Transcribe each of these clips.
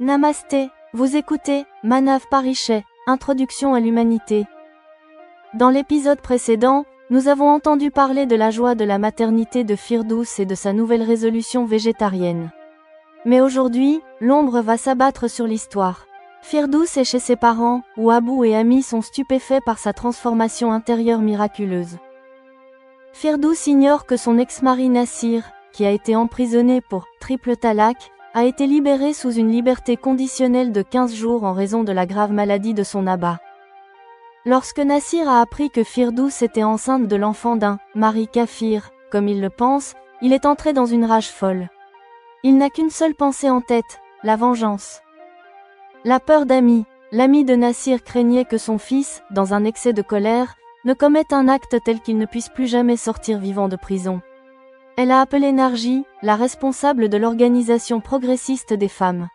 Namasté, vous écoutez Manav Parichet, Introduction à l'humanité. Dans l'épisode précédent, nous avons entendu parler de la joie de la maternité de Firdous et de sa nouvelle résolution végétarienne. Mais aujourd'hui, l'ombre va s'abattre sur l'histoire. Firdous est chez ses parents, où Abou et Ami sont stupéfaits par sa transformation intérieure miraculeuse. Firdous ignore que son ex-mari Nassir, qui a été emprisonné pour triple talak, a été libéré sous une liberté conditionnelle de 15 jours en raison de la grave maladie de son abat. Lorsque Nassir a appris que Firdous était enceinte de l'enfant d'un mari kafir, comme il le pense, il est entré dans une rage folle. Il n'a qu'une seule pensée en tête, la vengeance. La peur d'Ami, l'ami de Nassir craignait que son fils, dans un excès de colère, ne commette un acte tel qu'il ne puisse plus jamais sortir vivant de prison. Elle a appelé Narji, la responsable de l'organisation progressiste des femmes.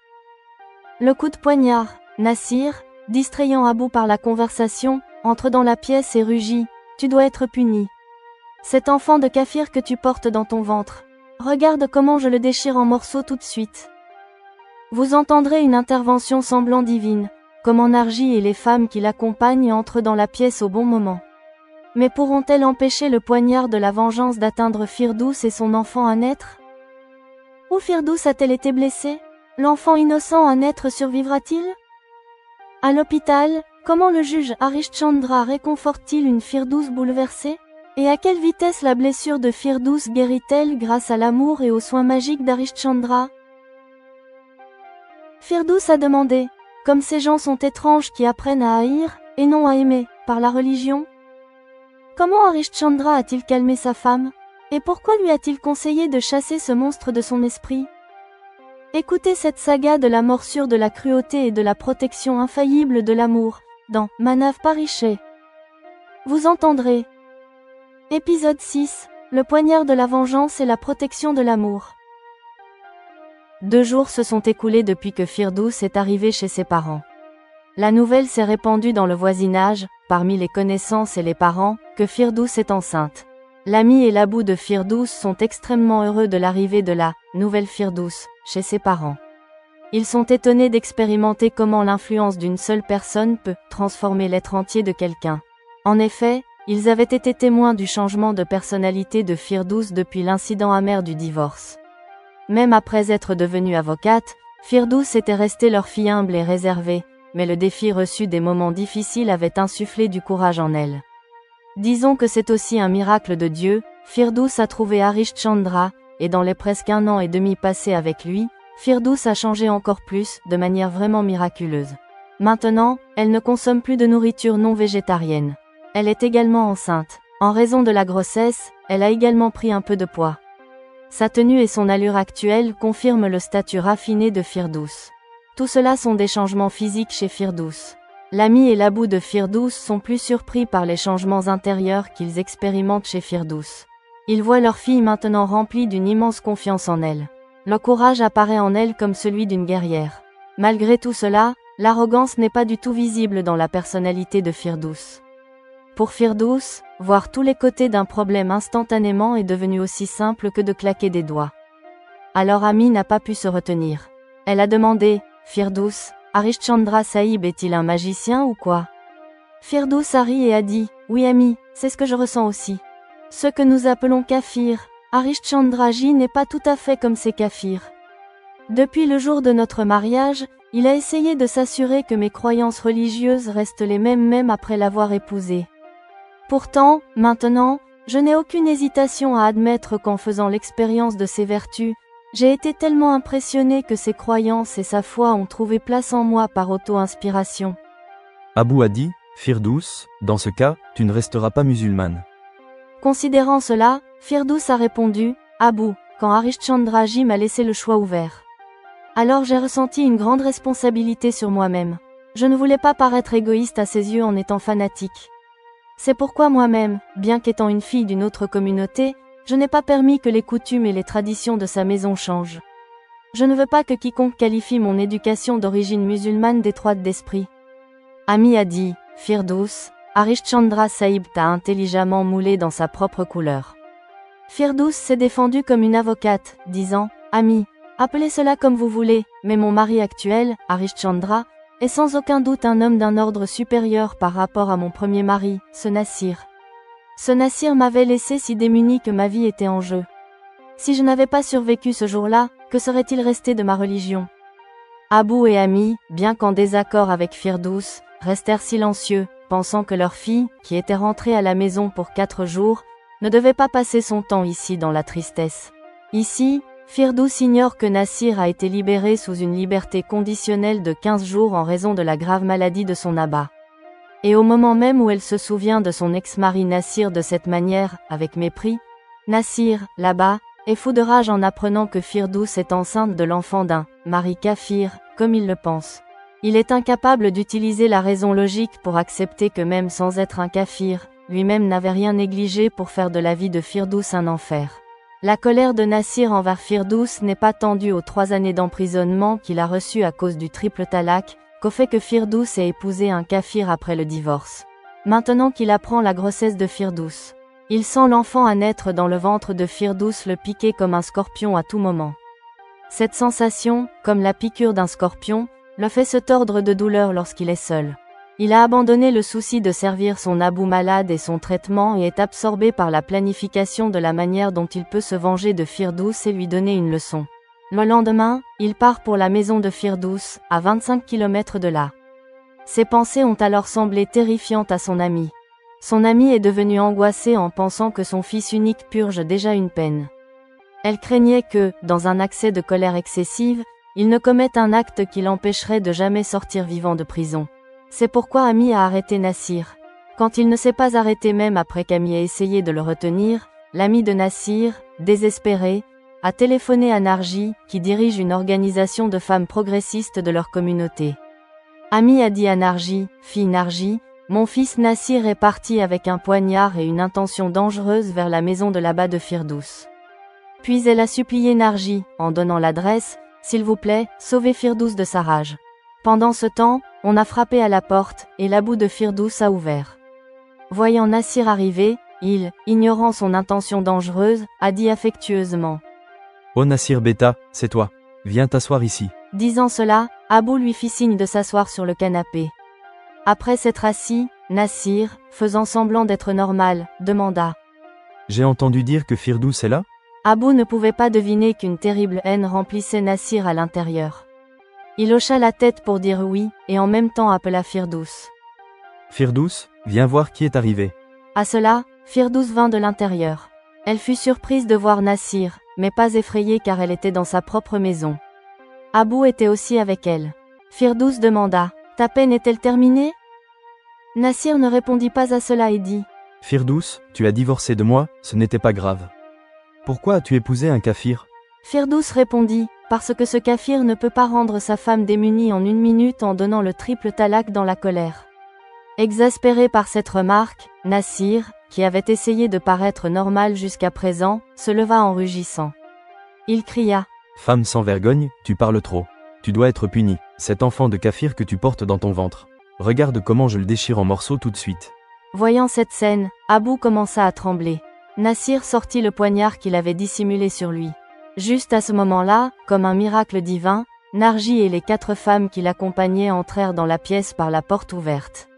Le coup de poignard, Nassir, distrayant Abou par la conversation, entre dans la pièce et rugit « Tu dois être puni. Cet enfant de kafir que tu portes dans ton ventre. Regarde comment je le déchire en morceaux tout de suite. » Vous entendrez une intervention semblant divine, comment Narji et les femmes qui l'accompagnent entrent dans la pièce au bon moment. Mais pourront-elles empêcher le poignard de la vengeance d'atteindre Firdous et son enfant à naître? Où Firdous a-t-elle été blessée? L'enfant innocent à naître survivra-t-il? À l'hôpital, comment le juge Harishchandra réconforte-t-il une Firdous bouleversée? Et à quelle vitesse la blessure de Firdous guérit-elle grâce à l'amour et aux soins magiques d'Harishchandra? Firdous a demandé, comme ces gens sont étranges qui apprennent à haïr, et non à aimer, par la religion? Comment Harishchandra a-t-il calmé sa femme? Et pourquoi lui a-t-il conseillé de chasser ce monstre de son esprit? Écoutez cette saga de la morsure de la cruauté et de la protection infaillible de l'amour, dans Manav Parichet. Vous entendrez. Épisode 6, le poignard de la vengeance et la protection de l'amour. 2 jours se sont écoulés depuis que Firdous est arrivé chez ses parents. La nouvelle s'est répandue dans le voisinage, parmi les connaissances et les parents, que Firdous est enceinte. L'ami et l'abou de Firdous sont extrêmement heureux de l'arrivée de la nouvelle Firdous chez ses parents. Ils sont étonnés d'expérimenter comment l'influence d'une seule personne peut transformer l'être entier de quelqu'un. En effet, ils avaient été témoins du changement de personnalité de Firdous depuis l'incident amer du divorce. Même après être devenue avocate, Firdous était restée leur fille humble et réservée, mais le défi reçu des moments difficiles avait insufflé du courage en elle. Disons que c'est aussi un miracle de Dieu, Firdous a trouvé Harishchandra, et dans les presque 1 an et demi passés avec lui, Firdous a changé encore plus, de manière vraiment miraculeuse. Maintenant, elle ne consomme plus de nourriture non végétarienne. Elle est également enceinte. En raison de la grossesse, elle a également pris un peu de poids. Sa tenue et son allure actuelle confirment le statut raffiné de Firdous. Tout cela sont des changements physiques chez Firdous. L'ami et l'abou de Firdous sont plus surpris par les changements intérieurs qu'ils expérimentent chez Firdous. Ils voient leur fille maintenant remplie d'une immense confiance en elle. Le courage apparaît en elle comme celui d'une guerrière. Malgré tout cela, l'arrogance n'est pas du tout visible dans la personnalité de Firdous. Pour Firdous, voir tous les côtés d'un problème instantanément est devenu aussi simple que de claquer des doigts. Alors Ami n'a pas pu se retenir. Elle a demandé, Firdous, Harishchandra Sahib est-il un magicien ou quoi? Firdous a ri et a dit, oui Ami, c'est ce que je ressens aussi. Ce que nous appelons kafir, Harishchandra Ji n'est pas tout à fait comme ces kafirs. Depuis le jour de notre mariage, il a essayé de s'assurer que mes croyances religieuses restent les mêmes même après l'avoir épousé. Pourtant, maintenant, je n'ai aucune hésitation à admettre qu'en faisant l'expérience de ses vertus, j'ai été tellement impressionné que ses croyances et sa foi ont trouvé place en moi par auto-inspiration. Abou a dit, Firdous, dans ce cas, tu ne resteras pas musulmane. Considérant cela, Firdous a répondu, Abou, quand Harishchandra Ji m'a laissé le choix ouvert. Alors j'ai ressenti une grande responsabilité sur moi-même. Je ne voulais pas paraître égoïste à ses yeux en étant fanatique. C'est pourquoi moi-même, bien qu'étant une fille d'une autre communauté, je n'ai pas permis que les coutumes et les traditions de sa maison changent. Je ne veux pas que quiconque qualifie mon éducation d'origine musulmane d'étroite d'esprit. Ami a dit, Firdous, Harishchandra Sahib t'a intelligemment moulé dans sa propre couleur. Firdous s'est défendue comme une avocate, disant, Ami, Appelez cela comme vous voulez, mais mon mari actuel, Harishchandra, est sans aucun doute un homme d'un ordre supérieur par rapport à mon premier mari, ce Nassir. Ce Nassir m'avait laissé si démuni que ma vie était en jeu. Si je n'avais pas survécu ce jour-là, que serait-il resté de ma religion? Abou et Ami, bien qu'en désaccord avec Firdous, restèrent silencieux, pensant que leur fille, qui était rentrée à la maison pour 4 jours, ne devait pas passer son temps ici dans la tristesse. Ici, Firdous ignore que Nassir a été libéré sous une liberté conditionnelle de 15 jours en raison de la grave maladie de son abat. Et au moment même où elle se souvient de son ex-mari Nassir de cette manière, avec mépris, Nassir, là-bas, est fou de rage en apprenant que Firdous est enceinte de l'enfant d'un mari kafir, comme il le pense. Il est incapable d'utiliser la raison logique pour accepter que même sans être un kafir, lui-même n'avait rien négligé pour faire de la vie de Firdous un enfer. La colère de Nassir envers Firdous n'est pas tendue aux 3 années d'emprisonnement qu'il a reçues à cause du triple talak, qu'au fait que Firdous ait épousé un kafir après le divorce. Maintenant qu'il apprend la grossesse de Firdous, il sent l'enfant à naître dans le ventre de Firdous le piquer comme un scorpion à tout moment. Cette sensation, comme la piqûre d'un scorpion, le fait se tordre de douleur lorsqu'il est seul. Il a abandonné le souci de servir son Abou malade et son traitement et est absorbé par la planification de la manière dont il peut se venger de Firdous et lui donner une leçon. Le lendemain, il part pour la maison de Firdous, à 25 km de là. Ses pensées ont alors semblé terrifiantes à son ami. Son ami est devenu angoissé en pensant que son fils unique purge déjà une peine. Elle craignait que, dans un accès de colère excessive, il ne commette un acte qui l'empêcherait de jamais sortir vivant de prison. C'est pourquoi Ami a arrêté Nassir. Quand il ne s'est pas arrêté même après qu'Ami ait essayé de le retenir, l'ami de Nassir, désespéré, a téléphoné à Narji, qui dirige une organisation de femmes progressistes de leur communauté. Ami a dit à Narji, « Fille Narji, mon fils Nassir est parti avec un poignard et une intention dangereuse vers la maison de l'abat de Firdous. » Puis elle a supplié Narji, en donnant l'adresse, « S'il vous plaît, sauvez Firdous de sa rage. » Pendant ce temps, on a frappé à la porte, et l'abou de Firdous a ouvert. Voyant Nassir arriver, il, ignorant son intention dangereuse, a dit affectueusement. « Oh Nassir Beta, c'est toi. Viens t'asseoir ici. » Disant cela, Abou lui fit signe de s'asseoir sur le canapé. Après s'être assis, Nassir, faisant semblant d'être normal, demanda. « J'ai entendu dire que Firdous est là ?» Abou ne pouvait pas deviner qu'une terrible haine remplissait Nassir à l'intérieur. Il hocha la tête pour dire oui, et en même temps appela Firdous. « Firdous, viens voir qui est arrivé. » À cela, Firdous vint de l'intérieur. Elle fut surprise de voir Nassir, mais pas effrayée car elle était dans sa propre maison. Abou était aussi avec elle. Firdous demanda, « Ta peine est-elle terminée ?» Nassir ne répondit pas à cela et dit, « Firdous, tu as divorcé de moi, ce n'était pas grave. Pourquoi as-tu épousé un kafir ?» Firdous répondit, « Parce que ce kafir ne peut pas rendre sa femme démunie en 1 minute en donnant le triple talak dans la colère. » Exaspéré par cette remarque, Nassir, qui avait essayé de paraître normal jusqu'à présent, se leva en rugissant. Il cria, « Femme sans vergogne, tu parles trop. Tu dois être punie, cet enfant de kafir que tu portes dans ton ventre. Regarde comment je le déchire en morceaux tout de suite. » Voyant cette scène, Abou commença à trembler. Nassir sortit le poignard qu'il avait dissimulé sur lui. Juste à ce moment-là, comme un miracle divin, Narji et les 4 femmes qui l'accompagnaient entrèrent dans la pièce par la porte ouverte.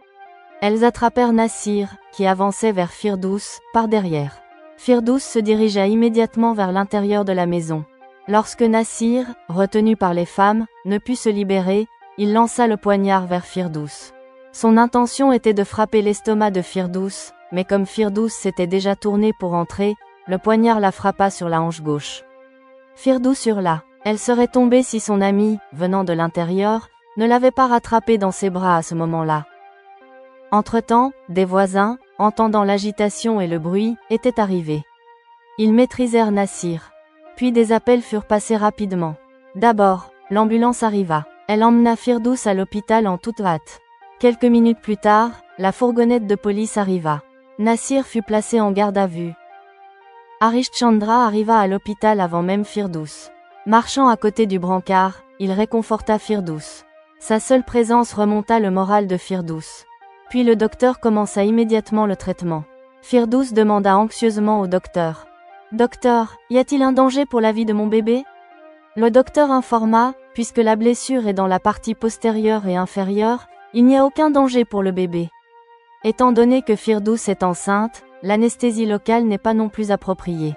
Elles attrapèrent Nassir, qui avançait vers Firdous, par derrière. Firdous se dirigea immédiatement vers l'intérieur de la maison. Lorsque Nassir, retenu par les femmes, ne put se libérer, il lança le poignard vers Firdous. Son intention était de frapper l'estomac de Firdous, mais comme Firdous s'était déjà tourné pour entrer, le poignard la frappa sur la hanche gauche. Firdous hurla. Elle serait tombée si son ami, venant de l'intérieur, ne l'avait pas rattrapée dans ses bras à ce moment-là. Entre-temps, des voisins, entendant l'agitation et le bruit, étaient arrivés. Ils maîtrisèrent Nassir. Puis des appels furent passés rapidement. D'abord, l'ambulance arriva. Elle emmena Firdous à l'hôpital en toute hâte. Quelques minutes plus tard, la fourgonnette de police arriva. Nassir fut placé en garde à vue. Harishchandra arriva à l'hôpital avant même Firdous. Marchant à côté du brancard, il réconforta Firdous. Sa seule présence remonta le moral de Firdous. Puis le docteur commença immédiatement le traitement. Firdous demanda anxieusement au docteur. « Docteur, y a-t-il un danger pour la vie de mon bébé ?» Le docteur informa, puisque la blessure est dans la partie postérieure et inférieure, il n'y a aucun danger pour le bébé. Étant donné que Firdous est enceinte, l'anesthésie locale n'est pas non plus appropriée.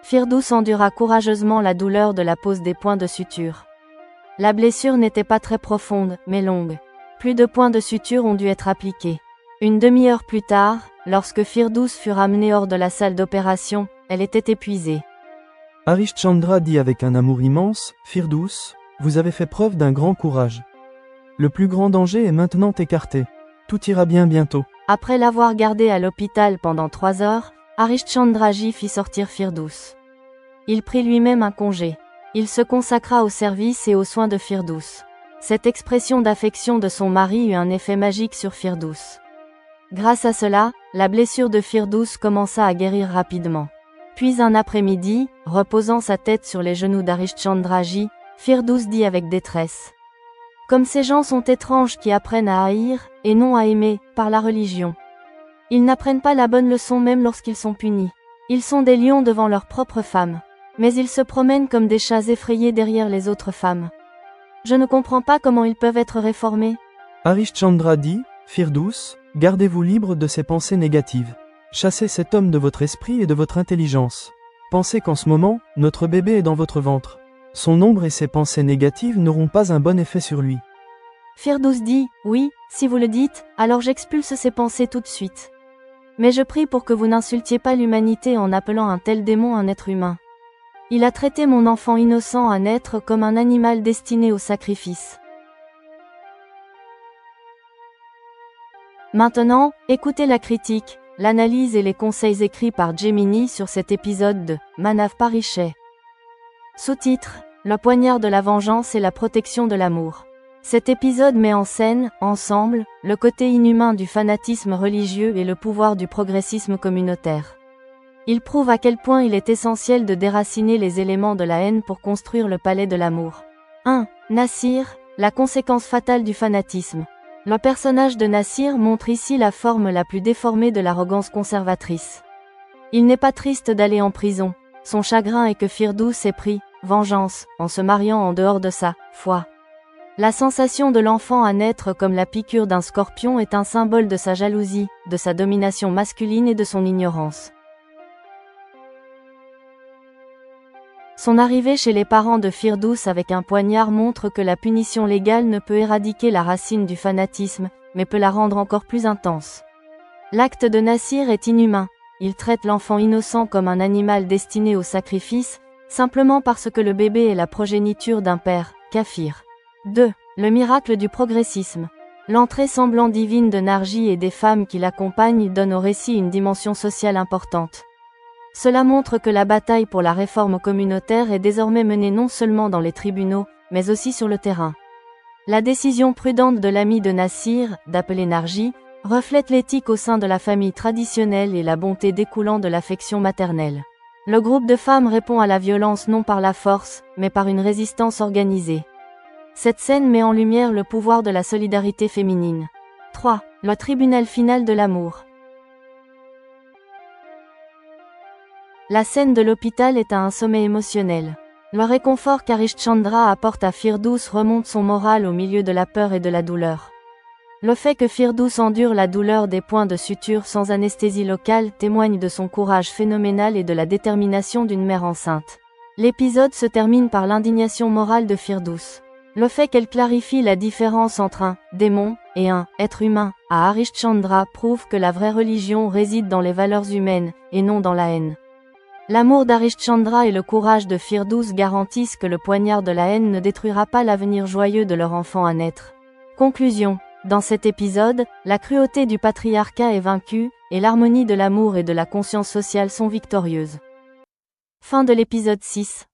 Firdous endura courageusement la douleur de la pose des points de suture. La blessure n'était pas très profonde, mais longue. Plus de points de suture ont dû être appliqués. Une demi-heure plus tard, lorsque Firdous fut ramenée hors de la salle d'opération, elle était épuisée. Harishchandra dit avec un amour immense, Firdous, vous avez fait preuve d'un grand courage. Le plus grand danger est maintenant écarté. Tout ira bien bientôt. Après l'avoir gardée à l'hôpital pendant 3 heures, Harishchandraji fit sortir Firdous. Il prit lui-même un congé. Il se consacra au service et aux soins de Firdous. Cette expression d'affection de son mari eut un effet magique sur Firdous. Grâce à cela, la blessure de Firdous commença à guérir rapidement. Puis un après-midi, reposant sa tête sur les genoux d'Harishchandraji, Firdous dit avec détresse. Comme ces gens sont étranges qui apprennent à haïr, et non à aimer, par la religion. Ils n'apprennent pas la bonne leçon même lorsqu'ils sont punis. Ils sont des lions devant leurs propres femmes. Mais ils se promènent comme des chats effrayés derrière les autres femmes. Je ne comprends pas comment ils peuvent être réformés. Harishchandra dit, Firdous, gardez-vous libre de ces pensées négatives. Chassez cet homme de votre esprit et de votre intelligence. Pensez qu'en ce moment, notre bébé est dans votre ventre. Son ombre et ses pensées négatives n'auront pas un bon effet sur lui. Firdous dit, oui, si vous le dites, alors j'expulse ces pensées tout de suite. Mais je prie pour que vous n'insultiez pas l'humanité en appelant un tel démon un être humain. Il a traité mon enfant innocent un être comme un animal destiné au sacrifice. Maintenant, écoutez la critique, l'analyse et les conseils écrits par Gemini sur cet épisode de Manav Parichet. Sous-titre, Le poignard de la vengeance et la protection de l'amour. Cet épisode met en scène, ensemble, le côté inhumain du fanatisme religieux et le pouvoir du progressisme communautaire. Il prouve à quel point il est essentiel de déraciner les éléments de la haine pour construire le palais de l'amour. 1. Nassir, la conséquence fatale du fanatisme. Le personnage de Nassir montre ici la forme la plus déformée de l'arrogance conservatrice. Il n'est pas triste d'aller en prison. Son chagrin est que Firdous ait pris vengeance en se mariant en dehors de sa foi. La sensation de l'enfant à naître comme la piqûre d'un scorpion est un symbole de sa jalousie, de sa domination masculine et de son ignorance. Son arrivée chez les parents de Firdous avec un poignard montre que la punition légale ne peut éradiquer la racine du fanatisme, mais peut la rendre encore plus intense. L'acte de Nassir est inhumain. Il traite l'enfant innocent comme un animal destiné au sacrifice, simplement parce que le bébé est la progéniture d'un père, kafir. 2. Le miracle du progressisme. L'entrée semblant divine de Narji et des femmes qui l'accompagnent donne au récit une dimension sociale importante. Cela montre que la bataille pour la réforme communautaire est désormais menée non seulement dans les tribunaux, mais aussi sur le terrain. La décision prudente de l'ami de Nassir, d'appeler Narji, reflète l'éthique au sein de la famille traditionnelle et la bonté découlant de l'affection maternelle. Le groupe de femmes répond à la violence non par la force, mais par une résistance organisée. Cette scène met en lumière le pouvoir de la solidarité féminine. 3. Le tribunal final de l'amour. La scène de l'hôpital est à un sommet émotionnel. Le réconfort qu'Harishchandra apporte à Firdous remonte son moral au milieu de la peur et de la douleur. Le fait que Firdous endure la douleur des points de suture sans anesthésie locale témoigne de son courage phénoménal et de la détermination d'une mère enceinte. L'épisode se termine par l'indignation morale de Firdous. Le fait qu'elle clarifie la différence entre un démon et un être humain à Harishchandra prouve que la vraie religion réside dans les valeurs humaines et non dans la haine. L'amour d'Harishchandra et le courage de Firdous garantissent que le poignard de la haine ne détruira pas l'avenir joyeux de leur enfant à naître. Conclusion. Dans cet épisode, la cruauté du patriarcat est vaincue, et l'harmonie de l'amour et de la conscience sociale sont victorieuses. Fin de l'épisode 6.